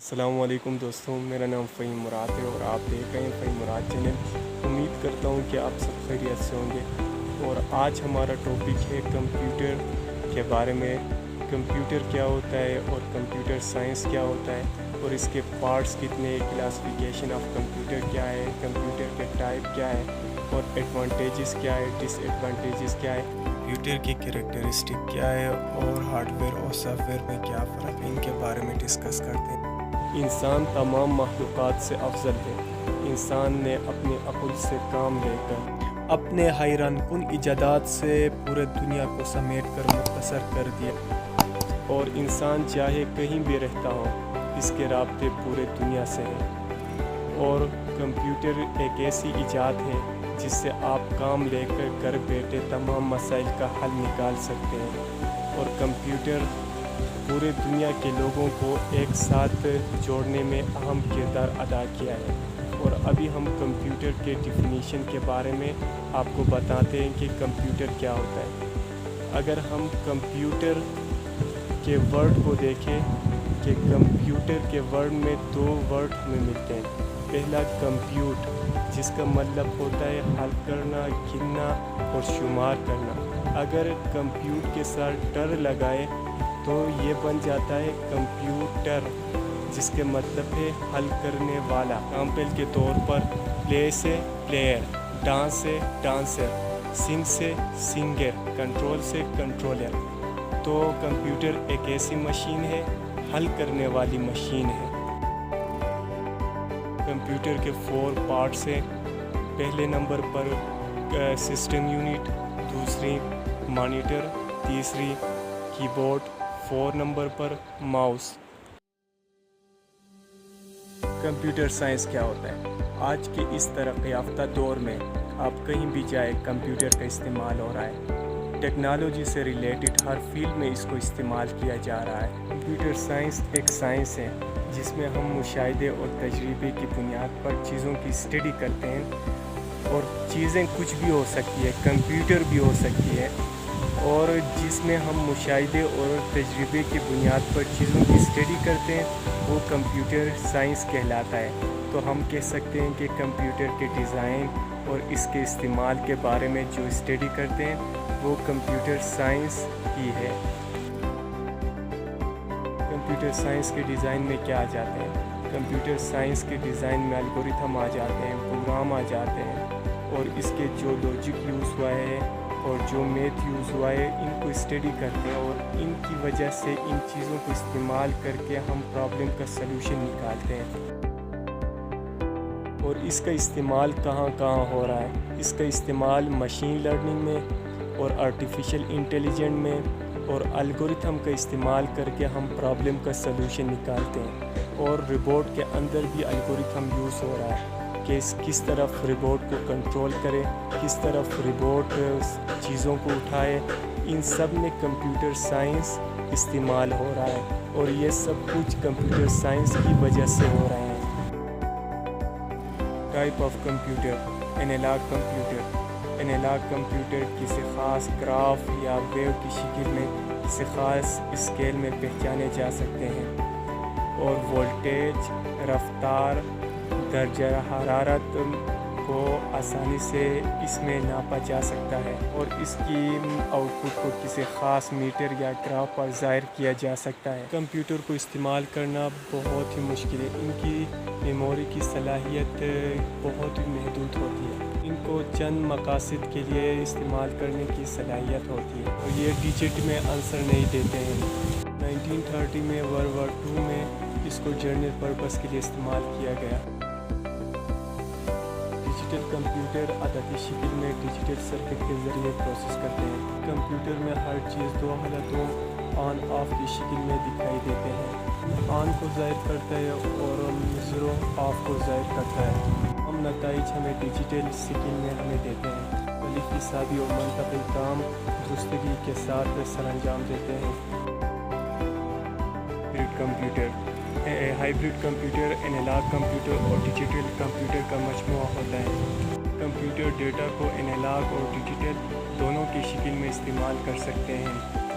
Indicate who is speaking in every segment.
Speaker 1: السلام علیکم دوستوں، میرا نام فہیم مراد ہے اور آپ دیکھ رہے ہیں فہیم مراد چینل۔ امید کرتا ہوں کہ آپ سب خیریت سے ہوں گے۔ اور آج ہمارا ٹاپک ہے کمپیوٹر کے بارے میں۔ کمپیوٹر کیا ہوتا ہے اور کمپیوٹر سائنس کیا ہوتا ہے اور اس کے پارٹس کتنے، کلاسیفیکیشن آف کمپیوٹر کیا ہے، کمپیوٹر کے ٹائپ کیا ہے اور ایڈوانٹیجز کیا ہے، ڈس ایڈوانٹیجز کیا ہے، کمپیوٹر کی کریکٹرسٹک کیا ہے اور ہارڈ ویئر اور سافٹ ویئر میں کیا فرق ہے، ان کے بارے میں ڈسکس کرتے ہیں۔ انسان تمام مخلوقات سے افضل ہے۔ انسان نے اپنے عقل سے کام لے کر اپنے حیران کن ایجادات سے پورے دنیا کو سمیٹ کر مختصر کر دیا، اور انسان چاہے کہیں بھی رہتا ہو اس کے رابطے پورے دنیا سے ہیں۔ اور کمپیوٹر ایک ایسی ایجاد ہے جس سے آپ کام لے کر گھر بیٹھے تمام مسائل کا حل نکال سکتے ہیں، اور کمپیوٹر پورے دنیا کے لوگوں کو ایک ساتھ جوڑنے میں اہم کردار ادا کیا ہے۔ اور ابھی ہم کمپیوٹر کے ڈیفینیشن کے بارے میں آپ کو بتاتے ہیں کہ کمپیوٹر کیا ہوتا ہے۔ اگر ہم کمپیوٹر کے ورڈ کو دیکھیں کہ کمپیوٹر کے ورڈ میں دو ورڈ ہمیں ملتے ہیں۔ پہلا کمپیوٹ، جس کا مطلب ہوتا ہے حل کرنا، گننا اور شمار کرنا۔ اگر کمپیوٹ کے ساتھ ٹر لگائے تو یہ بن جاتا ہے کمپیوٹر، جس کے مطلب ہے حل کرنے والا۔ ایگزامپل کے طور پر پلے سے پلیئر، ڈانس سے ڈانسر، سنگ سے سنگر، کنٹرول سے کنٹرولر۔ تو کمپیوٹر ایک ایسی مشین ہے، حل کرنے والی مشین ہے۔ کمپیوٹر کے 4 پارٹس ہیں۔ پہلے نمبر پر سسٹم یونٹ، دوسری مانیٹر، تیسری کی بورڈ، 4 نمبر پر ماؤس۔ کمپیوٹر سائنس کیا ہوتا ہے؟ آج کے اس ترقی یافتہ دور میں آپ کہیں بھی جائیں کمپیوٹر کا استعمال ہو رہا ہے۔ ٹیکنالوجی سے ریلیٹڈ ہر فیلڈ میں اس کو استعمال کیا جا رہا ہے۔ کمپیوٹر سائنس ایک سائنس ہے جس میں ہم مشاہدے اور تجربے کی بنیاد پر چیزوں کی اسٹڈی کرتے ہیں، اور چیزیں کچھ بھی ہو سکتی ہے، کمپیوٹر بھی ہو سکتی ہے، اور جس میں ہم مشاہدے اور تجربے کی بنیاد پر چیزوں کی اسٹڈی کرتے ہیں وہ کمپیوٹر سائنس کہلاتا ہے۔ تو ہم کہہ سکتے ہیں کہ کمپیوٹر کے ڈیزائن اور اس کے استعمال کے بارے میں جو اسٹڈی کرتے ہیں وہ کمپیوٹر سائنس ہی ہے۔ کمپیوٹر سائنس کے ڈیزائن میں کیا آ جاتے ہیں؟ کمپیوٹر سائنس کے ڈیزائن میں الگورتھم آ جاتے ہیں، پروگرام آ جاتے ہیں، اور اس کے جو لاجک یوز ہوا ہے اور جو میتھ یوز ہوا ہے ان کو اسٹڈی کرتے ہیں، اور ان کی وجہ سے ان چیزوں کو استعمال کر کے ہم پرابلم کا سلوشن نکالتے ہیں۔ اور اس کا استعمال کہاں کہاں ہو رہا ہے؟ اس کا استعمال مشین لرننگ میں اور آرٹیفیشل انٹیلیجنٹ میں، اور الگورتھم کا استعمال کر کے ہم پرابلم کا سلوشن نکالتے ہیں۔ اور روبوٹ کے اندر بھی الگورتھم یوز ہو رہا ہے کہ کس طرف روبوٹ کو کنٹرول کرے، کس طرف روبوٹ چیزوں کو اٹھائے۔ ان سب میں کمپیوٹر سائنس استعمال ہو رہا ہے، اور یہ سب کچھ کمپیوٹر سائنس کی وجہ سے ہو رہے ہیں۔ Type of computer: analog computer. Analog computer کسی خاص گراف یا ویو کی شکل میں کسی خاص اسکیل میں پہچانے جا سکتے ہیں، اور وولٹیج، رفتار، درجہ حرارت کو آسانی سے اس میں ناپا جا سکتا ہے، اور اس کی آؤٹ پٹ کو کسی خاص میٹر یا گراف پر ظاہر کیا جا سکتا ہے۔ کمپیوٹر کو استعمال کرنا بہت ہی مشکل ہے۔ ان کی میموری کی صلاحیت بہت ہی محدود ہوتی ہے۔ ان کو چند مقاصد کے لیے استعمال کرنے کی صلاحیت ہوتی ہے، اور یہ ڈیجٹ میں آنسر نہیں دیتے ہیں۔ 1930 میں ورلڈ وار 2 میں اس کو جنرل پرپس کے لیے استعمال کیا گیا۔ ڈیجیٹل کمپیوٹر عددی شکل میں ڈیجیٹل سرکٹ کے ذریعے پروسیس کرتے ہیں۔ کمپیوٹر میں ہر چیز 2 حالتوں آن آف کی شکل میں دکھائی دیتے ہیں۔ آن کو ظاہر کرتا ہے اور 0 آف کو ظاہر کرتا ہے۔ ہم نتائج ہمیں ڈیجیٹل شکل میں ہمیں دیتے ہیں۔ مختلف حسابی اور منطقی کام درستگی کے ساتھ سر انجام دیتے ہیں۔ Hybrid computer: hybrid computer analog computer اور ڈیجیٹل کمپیوٹر کا مجموعہ ہوتا ہے۔ کمپیوٹر ڈیٹا کو انالاگ اور ڈیجیٹل دونوں کی شکل میں استعمال کر سکتے ہیں۔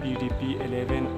Speaker 1: PDP 11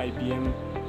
Speaker 1: IBM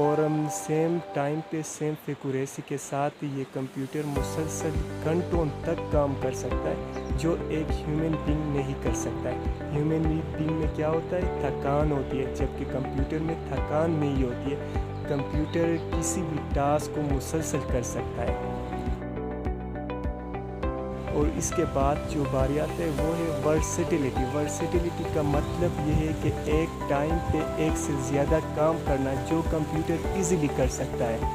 Speaker 1: اور سیم ٹائم پہ سیم فیکوریسی کے ساتھ یہ کمپیوٹر مسلسل گھنٹوں تک کام کر سکتا ہے، جو ایک ہیومن بینگ نہیں کر سکتا ہے۔ ہیومن بینگ میں کیا ہوتا ہے؟ تھکان ہوتی ہے، جبکہ کمپیوٹر میں تھکان نہیں ہوتی ہے۔ کمپیوٹر کسی بھی ٹاسک کو مسلسل کر سکتا ہے۔ اور اس کے بعد جو باری آتا ہے وہ ہے ورسٹیلیٹی۔ ورسٹیلیٹی کا مطلب یہ ہے کہ ایک ٹائم پہ ایک سے زیادہ کام کرنا جو کمپیوٹر ایزیلی کر سکتا ہے۔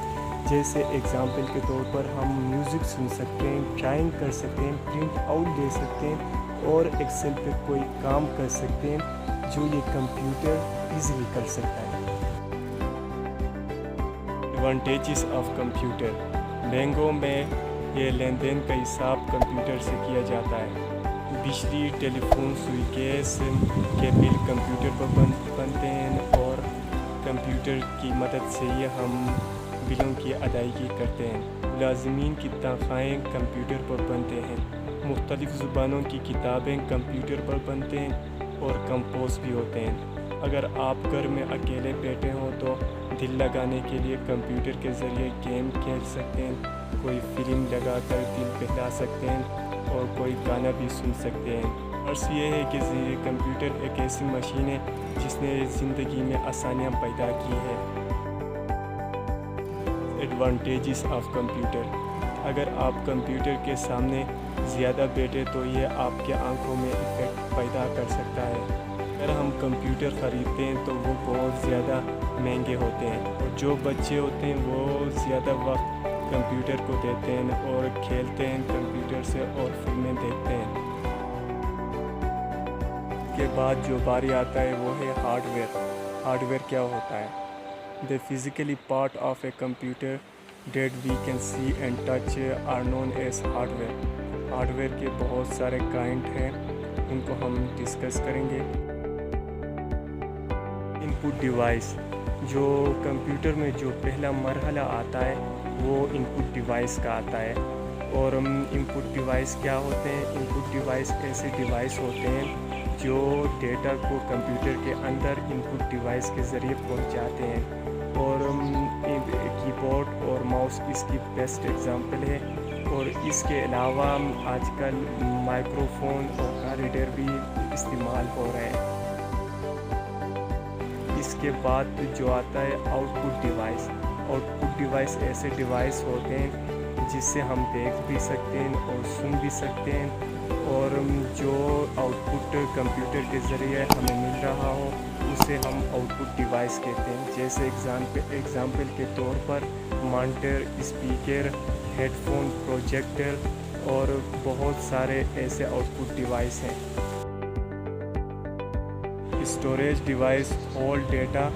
Speaker 1: جیسے ایگزامپل کے طور پر ہم میوزک سن سکتے ہیں، ڈرائنگ کر سکتے ہیں، پرنٹ آؤٹ لے سکتے ہیں اور ایکسل پہ کوئی کام کر سکتے ہیں جو یہ کمپیوٹر ایزیلی کر سکتا ہے۔ Advantages of computer. بینکوں میں یہ لین دین کا حساب کمپیوٹر سے کیا جاتا ہے۔ بجلی، ٹیلی فون، سوئی، گیس کے بل کمپیوٹر پر بنتے ہیں اور کمپیوٹر کی مدد سے یہ ہم بلوں کی ادائیگی کرتے ہیں۔ ملازمین کی تنخواہیں کمپیوٹر پر بنتے ہیں۔ مختلف زبانوں کی کتابیں کمپیوٹر پر بنتے ہیں اور کمپوز بھی ہوتے ہیں۔ اگر آپ گھر میں اکیلے بیٹھے ہوں تو دل لگانے کے لیے کمپیوٹر کے ذریعے گیم کھیل سکتے ہیں، کوئی فلم لگا کر دل بہلا سکتے ہیں اور کوئی گانا بھی سن سکتے ہیں۔ عرض یہ ہے کہ کمپیوٹر ایک ایسی مشین ہے جس نے زندگی میں آسانیاں پیدا کی ہے۔ Advantages of computer. اگر آپ کمپیوٹر کے سامنے زیادہ بیٹھے تو یہ آپ کے آنکھوں میں افیکٹ پیدا کر سکتا ہے۔ اگر ہم کمپیوٹر خریدتے ہیں تو وہ بہت زیادہ مہنگے ہوتے ہیں، اور جو بچے ہوتے ہیں وہ زیادہ وقت کمپیوٹر کو دیتے ہیں اور کھیلتے ہیں کمپیوٹر سے اور فلمیں دیکھتے ہیں۔ کے بعد جو باری آتا ہے وہ ہے ہارڈ ویئر۔ ہارڈ ویئر کیا ہوتا ہے؟ The physically part of a computer that we can see and touch are known as hardware۔ Hard where کے بہت سارے کائنڈ ہیں، ان کو ہم ڈسکس کریں گے۔ ان پٹ ڈیوائس۔ جو کمپیوٹر میں جو پہلا مرحلہ آتا ہے وہ ان پٹ ڈیوائس کا آتا ہے۔ اور ان پٹ ڈیوائس کیا ہوتے ہیں؟ ان پٹ ڈیوائس ایسے ڈیوائس ہوتے ہیں جو ڈیٹا کو کمپیوٹر کے اندر ان پٹ ڈیوائس کے ذریعے پہنچاتے ہیں، اور کی بورڈ اور ماؤس اس کی بیسٹ ایگزامپل ہے۔ اور اس کے علاوہ آج کل مائکرو فون اور ریڈر بھی استعمال ہو رہے ہیں۔ اس کے بعد جو آتا ہے out put device. Out put device ایسے ڈیوائس ہوتے ہیں جس سے ہم دیکھ بھی سکتے ہیں اور سن بھی سکتے ہیں، اور جو آؤٹ پٹ کمپیوٹر کے ذریعے ہمیں مل رہا ہو اسے ہم آؤٹ پٹ ڈیوائس کہتے ہیں۔ جیسے ایگزامپل کے طور پر monitor, speaker, headphone, projector اور بہت سارے ایسے آؤٹ پٹ ڈیوائس ہیں۔ Storage device hold data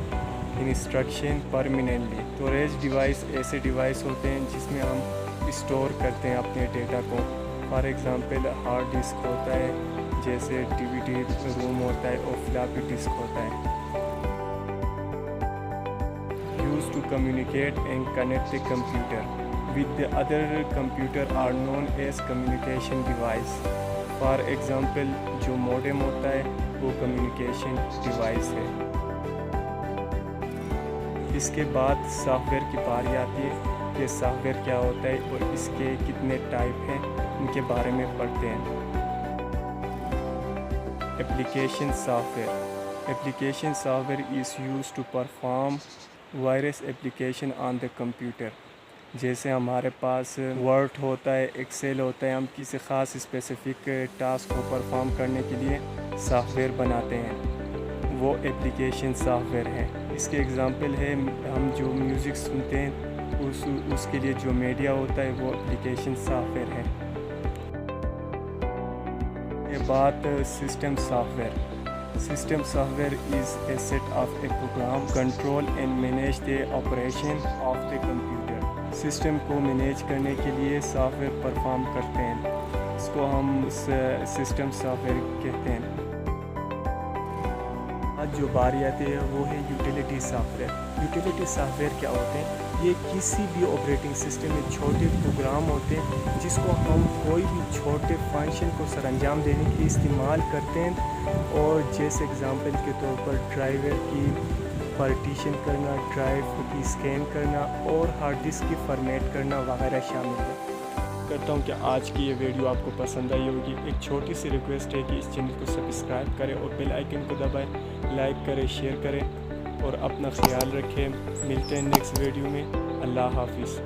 Speaker 1: instruction permanently. Storage device ایسے ڈیوائس ہوتے ہیں جس میں ہم اسٹور کرتے ہیں اپنے ڈیٹا کو۔ فار ایگزامپل ہارڈ ڈسک ہوتا ہے، جیسے ڈی وی ڈی روم ہوتا ہے اور فلاپی ڈسک ہوتا ہے۔ Use to communicate and connect the computer with the other computer are known as communication device۔ For example جو موڈم ہوتا ہے وہ کمیونیکیشن ڈیوائس ہے۔ اس کے بعد سافٹ ویئر کی باری آتی ہے کہ سافٹ ویئر کیا ہوتا ہے اور اس کے کتنے ٹائپ ہیں، ان کے بارے میں پڑھتے ہیں۔ Application software. Application software is use to perform virus application on the computer. جیسے ہمارے پاس ورڈ ہوتا ہے، ایکسل ہوتا ہے، ہم کسی خاص اسپیسیفک ٹاسک کو پرفارم کرنے کے لیے سافٹ ویئر بناتے ہیں، وہ ایپلیکیشن سافٹ ویئر ہے۔ اس کے ایگزامپل ہے ہم جو میوزک سنتے ہیں اس کے لیے جو میڈیا ہوتا ہے وہ ایپلیکیشن سافٹ ویئر ہے۔ کے بعد system software. System software is a set of a program control and manage the operation of the computer. System کو مینیج کرنے کے لیے سافٹ ویئر پرفارم کرتے ہیں، اس کو ہم سسٹم سافٹ ویئر کہتے ہیں۔ آج جو باری آتی ہے وہ ہے utility soft where. Utility soft where کیا ہوتے ہیں؟ یہ کسی بھی آپریٹنگ سسٹم میں چھوٹے پروگرام ہوتے ہیں جس کو ہم کوئی بھی چھوٹے فنکشن کو سر انجام دینے کے لیے استعمال کرتے ہیں، اور جیسے ایگزامپل کے طور پر ڈرائیور کی پارٹیشن کرنا، ڈرائیو کی اسکین کرنا اور ہارڈ ڈسک کی فارمیٹ کرنا وغیرہ شامل ہے۔ کرتا ہوں کہ آج کی یہ ویڈیو آپ کو پسند آئی ہوگی۔ ایک چھوٹی سی ریکویسٹ ہے کہ اس چینل کو سبسکرائب کریں اور بیل آئیکن کو دبائیں، لائک کریں، شیئر کریں اور اپنا خیال رکھیں۔ ملتے ہیں نیکسٹ ویڈیو میں۔ اللہ حافظ۔